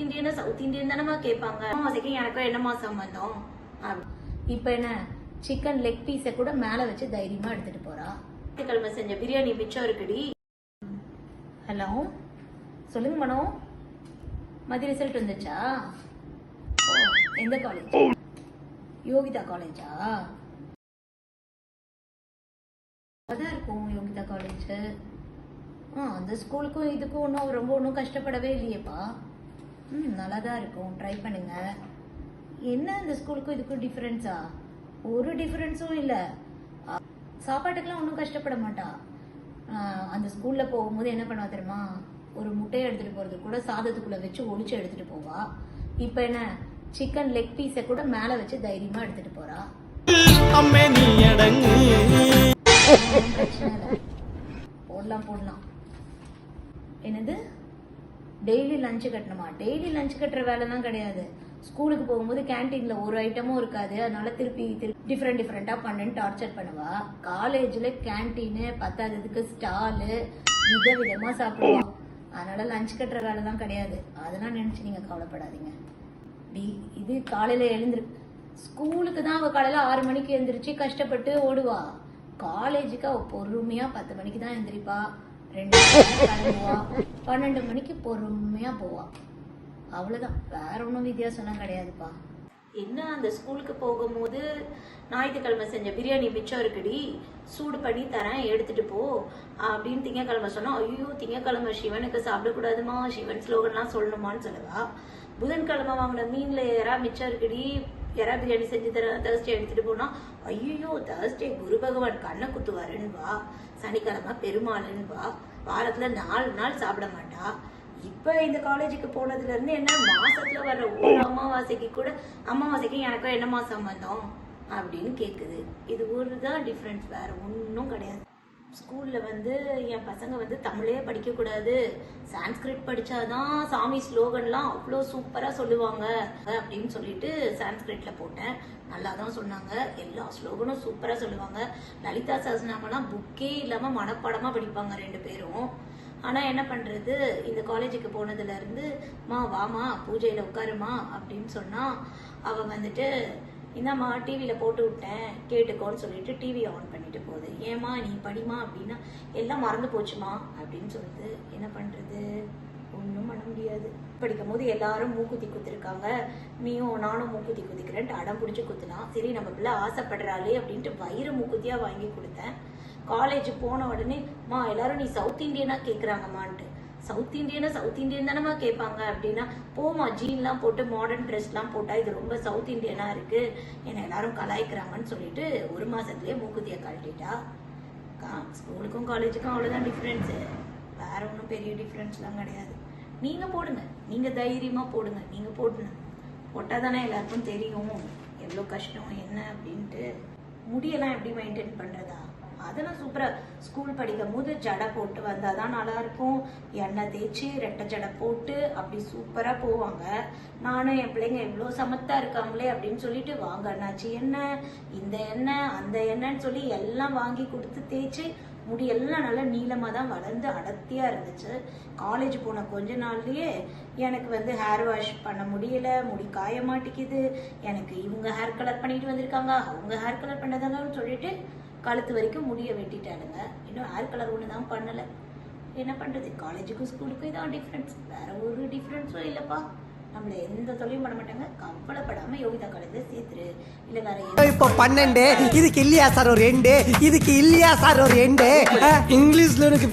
Indian south Indian தானமா கேட்பாங்க. அமாவாசைக்கு எனக்கும் என்னமா சம்பந்தம்? இப்ப என்ன சிக்கன் லெக் பீஸை கூட மேல வச்சு தைரியமா எடுத்துட்டு போறா. கிழமை செஞ்ச பிரியாணி மிச்சம் இருக்குடி. ஹலோ சொல்லுங்க மனோ, மதிய ரிசல்ட் வந்துச்சா? எந்த காலேஜ்? யோகிதா காலேஜா? அதான் இருக்கும் யோகிதா காலேஜ். அந்த ஸ்கூலுக்கும் இதுக்கும் ஒன்றும் கஷ்டப்படவே இல்லையேப்பா. நல்லா தான் இருக்கும், ட்ரை பண்ணுங்க. என்ன அந்த ஸ்கூலுக்கும் இதுக்கும் டிஃபரன்ஸா? ஒரு டிஃபரன்ஸும் இல்லை. சாப்பாட்டுக்கெல்லாம் ஒன்றும் கஷ்டப்பட மாட்டா. அந்த ஸ்கூல்ல போகும்போது என்ன பண்ணுவா தெரியுமா? ஒரு முட்டையை எடுத்துட்டு போறது கூட சாதத்துக்குள்ள வச்சு ஒளிச்சு எடுத்துட்டு போவா. இப்ப என்ன சிக்கன் லெக் பீஸை கூட மேல வச்சு தைரியமா எடுத்துட்டு போறா. பிரச்சனை இல்லை, போடலாம். என்னது டெய்லி லஞ்ச் கட்டணுமா? டெய்லி லஞ்ச் கட்டுற வேலைலாம் கிடையாது. ஸ்கூலுக்கு போகும்போது கேன்டீன்ல ஒரு ஐட்டமும் இருக்காது, அதனால திருப்பி டிஃப்ரெண்டா பண்ணுன்னு டார்ச்சர் பண்ணுவா. காலேஜ்ல கேன்டீனு பத்தாததுக்கு ஸ்டாலு விதவிதமா சாப்பிடுவா. அதனால லஞ்ச் கட்டுற வேலைலாம் கிடையாது. அதெல்லாம் நினைச்சு நீங்க கவலைப்படாதீங்க. இது காலையில எழுந்திரு ஸ்கூலுக்கு தான் அவ காலையில 6 மணிக்கு எழுந்திரிச்சு கஷ்டப்பட்டு ஓடுவா. காலேஜுக்கு அவ பொறுமையா 10 மணிக்கு தான் எழுந்திரிப்பா. 2 கிளம்புவா. 12 மணிக்கு பொறுமையா போவா. அவ்வளவுதான், வேற ஒன்றும் வித்தியாசம்லாம் கிடையாதுப்பா. என்ன அந்த ஸ்கூலுக்கு போகும்போது ஞாயிற்றுக்கிழமை செஞ்ச பிரியாணி மிச்சம் இருக்குடி, சூடு பண்ணி தரேன் எடுத்துட்டு போ அப்படின்னு திங்கக்கிழமை சொன்னா, ஐயோ திங்கக்கிழமை சிவனுக்கு சாப்பிடக்கூடாதுமா, சிவன் ஸ்லோகன்லாம் சொல்லணுமான்னு சொல்லுவா. புதன்கிழமை வாங்கின மீன்ல எறா மிச்சம் இருக்குடி, எறா பிரியாணி செஞ்சு தரேன் தேர்ஸ்டே எடுத்துட்டு போனா, ஐயோ தேர்ஸ்டே குரு பகவான் கண்ணை குத்துவாருன்னு வா. சனிக்கிழமை பெருமாள்னு வா. வாரத்துல 4 நாள் சாப்பிட மாட்டா. இப்ப இந்த காலேஜுக்கு போனதுல இருந்து என்ன மாசத்துல வர்ற ஒரு அமாவாசைக்கு எனக்கும் என்னமா சம்பந்தம் அப்படின்னு கேக்குது. இது ஒரு தான் டிஃபரன்ஸ், வேற ஒன்றும் கிடையாது. ஸ்கூல்ல என் பசங்க தமிழே படிக்க கூடாது, சான்ஸ்கிரிட் படிச்சாதான் சாமி ஸ்லோகன்லாம் அவ்வளோ சூப்பரா சொல்லுவாங்க அப்படின்னு சொல்லிட்டு சான்ஸ்கிரிட்ல போட்டேன். நல்லா தான் சொன்னாங்க, எல்லா ஸ்லோகனும் சூப்பரா சொல்லுவாங்க. லலிதா சஹஸ்ரநாமம்லாம் புக்கே இல்லாம மனப்பாடமா படிப்பாங்க 2 பேரும். ஆனா என்ன பண்றது, இந்த காலேஜுக்கு போனதுல இருந்து வாமா பூஜையில உட்காருமா அப்படின்னு சொன்னா அவ இந்தாம்மா டிவியில போட்டு விட்டேன் கேட்டுக்கோன்னு சொல்லிட்டு டிவி ஆன் பண்ணிட்டு போகுது. ஏமா நீ படிமா அப்படின்னா எல்லாம் மறந்து போச்சுமா அப்படின்னு சொல்லுது. என்ன பண்றது, ஒன்றும் பண்ண முடியாது. படிக்கும் போது எல்லாரும் மூக்குத்தி குத்திருக்காங்க, நானும் மூக்குத்தி குத்திக்கிறேன்ட்டு அடம் பிடிச்சி குத்துனா. சரி நம்ம பிள்ளை ஆசைப்படுறாளே அப்படின்ட்டு வயிறு மூக்குத்தியா வாங்கி கொடுத்தேன். காலேஜ் போன உடனே எல்லாரும் நீ சவுத் இந்தியனா கேக்குறாங்கம்மான்ட்டு. சவுத் இந்தியன் தானமா கேட்பாங்க அப்படின்னா, போமா ஜீன்லாம் போட்டு மாடர்ன் ட்ரெஸ்லாம் போட்டா இது ரொம்ப சவுத் இந்தியனா இருக்கு, என்னை எல்லாரும் கலாய்க்கிறாங்கன்னு சொல்லிட்டு 1 மாசத்துலயே மூக்குத்திய கழட்டிட்டா. ஸ்கூலுக்கும் காலேஜுக்கும் அவ்வளவுதான் டிஃபரன்ஸ், வேற ஒன்றும் பெரிய டிஃபரன்ஸ்லாம் கிடையாது. நீங்க போடுங்க, நீங்க தைரியமா போடுங்க. நீங்க போட்டாதானே எல்லாருக்கும் தெரியும் எவ்வளோ கஷ்டம் என்ன அப்படின்ட்டு. முடியெல்லாம் எப்படி மெயின்டைன் பண்றதா? அதெல்லாம் சூப்பரா. ஸ்கூல் படிக்கும் போது ஜடை போட்டு வந்தாதான் நல்லா இருக்கும். எண்ணெய் தேய்ச்சி ரெட்டை ஜடை போட்டு அப்படி சூப்பரா போவாங்க. நானும் என் பிள்ளைங்க எவ்வளோ சமத்தா இருக்காங்களே அப்படின்னு சொல்லிட்டு வாங்க அண்ணாச்சி எண்ணெய், இந்த எண்ணெய் அந்த எண்ணெய்ன்னு சொல்லி எல்லாம் வாங்கி கொடுத்து தேய்ச்சி முடியெல்லாம் நல்லா நீளமா தான் வளர்ந்து அடர்த்தியா இருந்துச்சு. காலேஜ் போன கொஞ்ச நாள்லயே எனக்கு ஹேர் வாஷ் பண்ண முடியல, முடி காய மாட்டேங்குது. எனக்கு இவங்க ஹேர் கலர் பண்ணிட்டு வந்திருக்காங்க, அவங்க ஹேர் கலர் பண்ணதாங்கன்னு சொல்லிட்டு கழுத்து வரைக்கும் முடிய வெட்டிட்டானுங்க. இன்னும் ஹேர் கலர் ஒன்று தான் பண்ணலை. என்ன பண்றது, காலேஜுக்கும் ஸ்கூலுக்கும் இதான் டிஃப்ரென்ஸ், வேற ஒரு டிஃப்ரென்ஸும் இல்லப்பா. நம்மள எந்த தொழிலும் பண்ண மாட்டாங்க. கவலைப்படாம யோகிதா காலேஜ்ல சேர்த்துரு. இல்ல வேற இப்ப 12 இதுக்கு இல்லையா சார் ஒரு 2, இதுக்கு இல்லையா சார் ஒரு 2. இங்கிலீஷ்ல எனக்கு